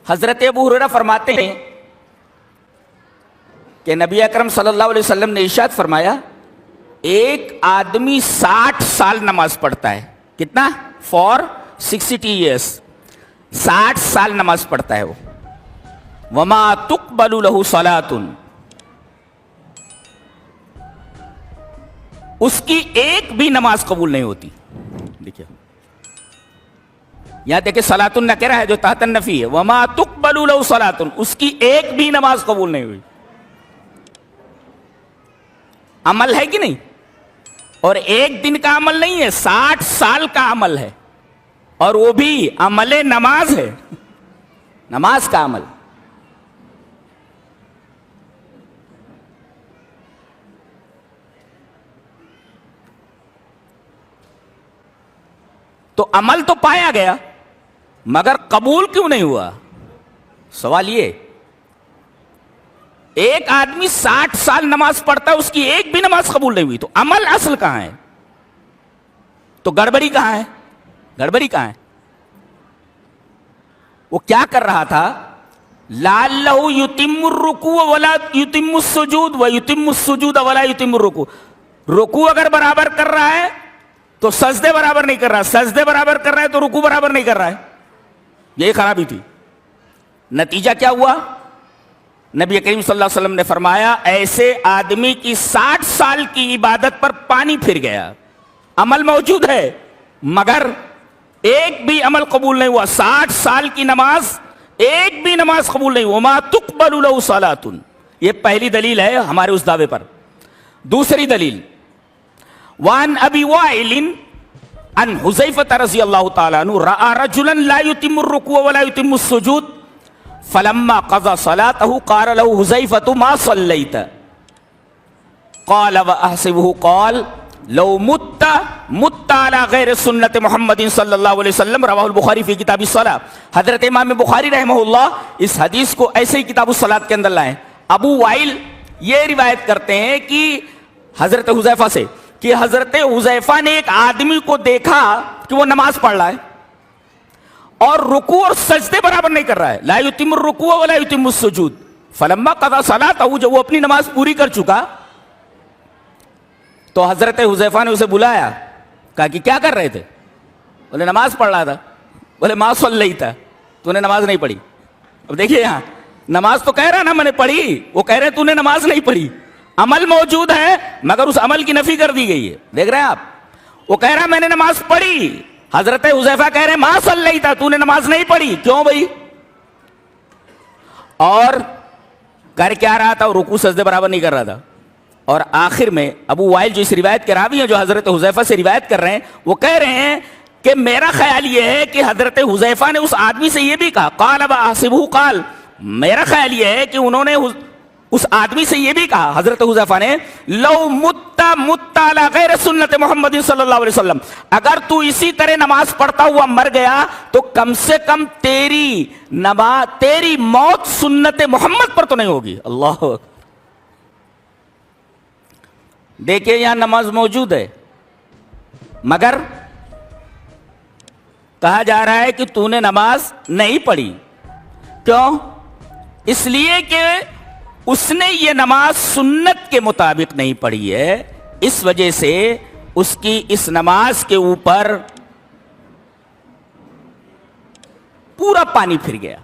حضرت ابو ہریرہ فرماتے ہیں کہ نبی اکرم صلی اللہ علیہ وسلم نے ارشاد فرمایا ایک آدمی 60 سال نماز پڑھتا ہے. کتنا؟ فار 60 ایئرس 60 سال نماز پڑھتا ہے وہ. وما تقبل له صلاۃ، اس کی ایک بھی نماز قبول نہیں ہوتی. دیکھیے یہاں دیکھیں صلاۃ النکرہ ہے جو تحت النفی ہے. وما تقبل له صلاۃ، اس کی ایک بھی نماز قبول نہیں ہوئی. عمل ہے کہ نہیں؟ اور ایک دن کا عمل نہیں ہے، 60 سال کا عمل ہے، اور وہ بھی عمل نماز ہے، نماز کا عمل. تو عمل تو پایا گیا مگر قبول کیوں نہیں ہوا؟ سوال یہ. ایک آدمی 60 سال نماز پڑھتا ہے، اس کی ایک بھی نماز قبول نہیں ہوئی، تو عمل اصل کہاں ہے؟ تو گڑبڑی کہاں ہے؟ گڑبڑی کہاں ہے؟ وہ کیا کر رہا تھا؟ لعلہ یتم الرکوع ولا یتم السجود ویتم السجود ولا یتم الرکوع. رکوع اگر برابر کر رہا ہے تو سجدے برابر نہیں کر رہا، سجدے برابر کر رہا ہے تو رکوع برابر نہیں کر رہا ہے. یہی خرابی تھی. نتیجہ کیا ہوا؟ نبی کریم صلی اللہ علیہ وسلم نے فرمایا ایسے آدمی کی 60 سال کی عبادت پر پانی پھر گیا. عمل موجود ہے مگر ایک بھی عمل قبول نہیں ہوا. 60 سال کی نماز، ایک بھی نماز قبول نہیں. وما تقبل له صلاۃ. یہ پہلی دلیل ہے ہمارے اس دعوے پر. دوسری دلیل وان ابی وائل ان حذیفہ رضی اللہ تعالی عنہ رأى رجلا لا يتم الركوع ولا يتم السجود فلما قضى صلاته قال له حذیفہ ما صلیت قال واحسبه قال لو مت على غیر سنت محمد صلی اللہ علیہ وسلم. رواہ البخاری فی کتاب الصلاۃ. حضرت امام بخاری رحمہ اللہ اس حدیث کو ایسے ہی کتاب الصلاۃ کے اندر لائیں. ابو وائل یہ روایت کرتے ہیں کہ حضرت حذیفہ سے کہ حضرت حذیفہ نے ایک آدمی کو دیکھا کہ وہ نماز پڑھ رہا ہے اور رکوع اور سجدے برابر نہیں کر رہا ہے. لا یتم الرکوع ولا یتم السجود. فلما قضى صلاته، جب وہ اپنی نماز پوری کر چکا تو حضرت حذیفہ نے اسے بلایا، کہا کہ کیا کر رہے تھے؟ بولے نماز پڑھ رہا تھا. بولے ما صلیت، تو نے نماز نہیں پڑھی. اب دیکھیے یہاں نماز تو کہہ رہا نا میں نے پڑھی، وہ کہہ رہے تو نے نماز نہیں پڑھی. عمل موجود ہے مگر اس عمل کی نفی کر دی گئی ہے. دیکھ رہے ہیں آپ، وہ کہہ رہا میں نے نماز پڑھی، حضرت حذیفہ کہہ رہے ما صلیت، تو نے نماز نہیں پڑھی. کیوں بھائی؟ اور کر کیا رہا تھا؟ رکوع سجدے برابر نہیں کر رہا تھا. اور آخر میں ابو وائل جو اس روایت کے راوی ہیں، جو حضرت حذیفہ سے روایت کر رہے ہیں، وہ کہہ رہے ہیں کہ میرا خیال یہ ہے کہ حضرت حذیفہ نے اس آدمی سے یہ بھی کہا، قال واحسبہ قال، میرا خیال یہ ہے کہ انہوں نے اس آدمی سے یہ بھی کہا حضرت حذیفہ نے، لو مت علی غیر سنت محمد صلی اللہ علیہ وسلم، اگر تو اسی طرح نماز پڑھتا ہوا مر گیا تو کم سے کم تیری موت سنت محمد پر تو نہیں ہوگی. اللہ اکبر. دیکھیں یہاں نماز موجود ہے مگر کہا جا رہا ہے کہ تو نے نماز نہیں پڑھی. کیوں؟ اس لیے کہ اس نے یہ نماز سنت کے مطابق نہیں پڑھی ہے، اس وجہ سے اس کی اس نماز کے اوپر پورا پانی پھر گیا.